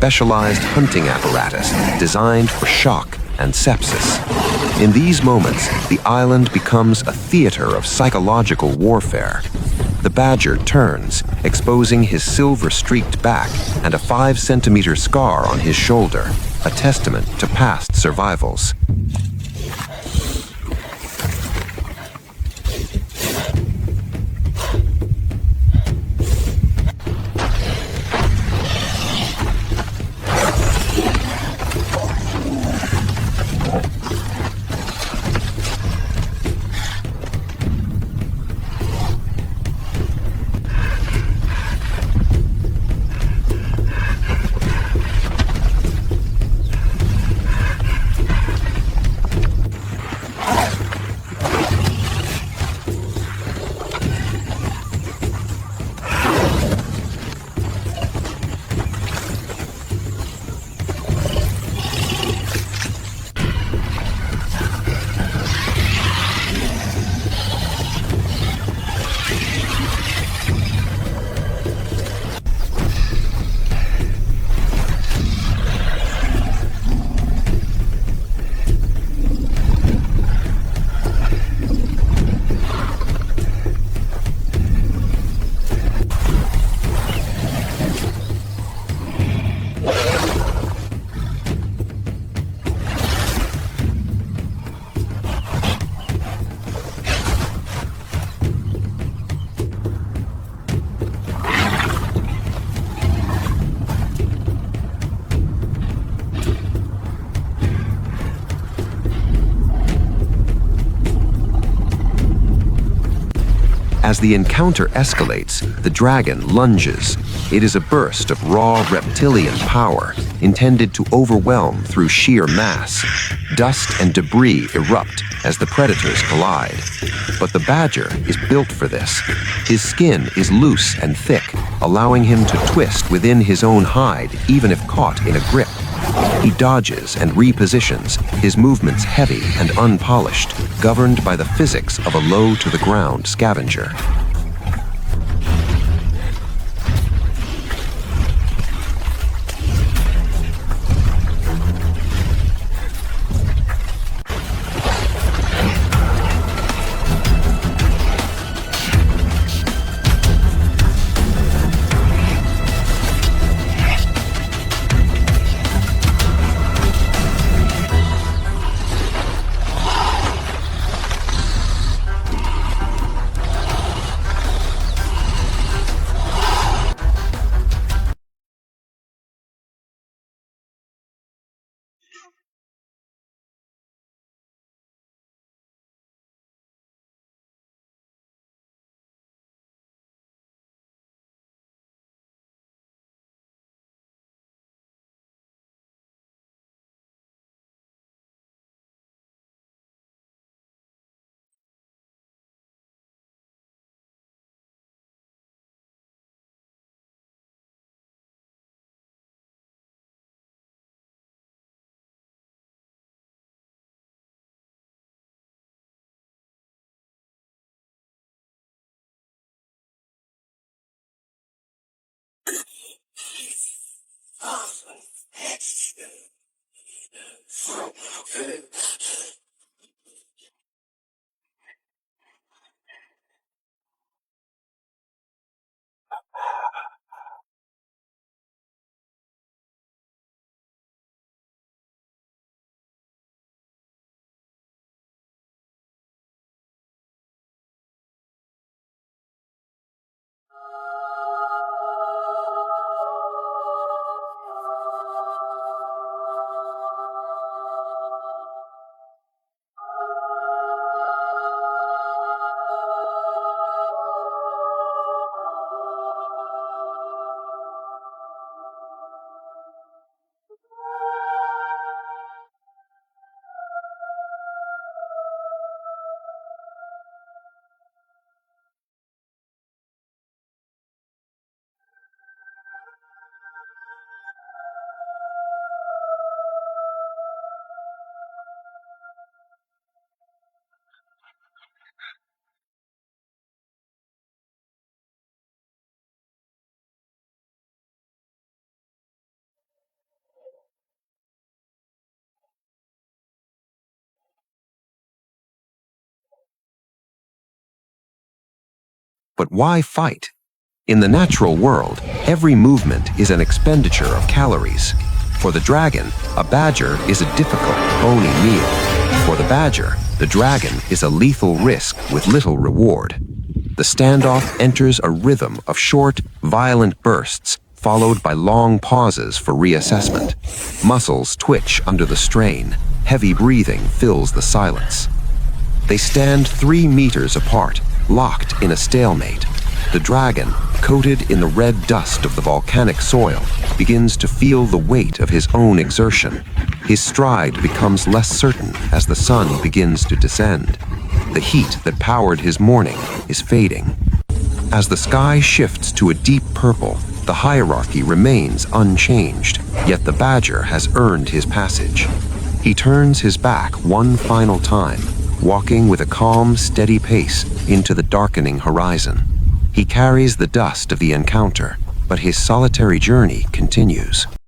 specialized hunting apparatus designed for shock and sepsis. In these moments, the island becomes a theater of psychological warfare. The badger turns, exposing his silver-streaked back and a 5-centimeter scar on his shoulder, a testament to past survivals. As the encounter escalates, the dragon lunges. It is a burst of raw reptilian power, intended to overwhelm through sheer mass. Dust and debris erupt as the predators collide. But the badger is built for this. His skin is loose and thick, allowing him to twist within his own hide, even if caught in a grip. He dodges and repositions, his movements heavy and unpolished, governed by the physics of a low-to-the-ground scavenger. But why fight? In the natural world, every movement is an expenditure of calories. For the dragon, a badger is a difficult, bony meal. For the badger, the dragon is a lethal risk with little reward. The standoff enters a rhythm of short, violent bursts, followed by long pauses for reassessment. Muscles twitch under the strain. Heavy breathing fills the silence. They stand 3 meters apart, locked in a stalemate. The dragon, coated in the red dust of the volcanic soil, begins to feel the weight of his own exertion. His stride becomes less certain as the sun begins to descend. The heat that powered his morning is fading. As the sky shifts to a deep purple, the hierarchy remains unchanged, yet the badger has earned his passage. He turns his back one final time, walking with a calm, steady pace into the darkening horizon. He carries the dust of the encounter, but his solitary journey continues.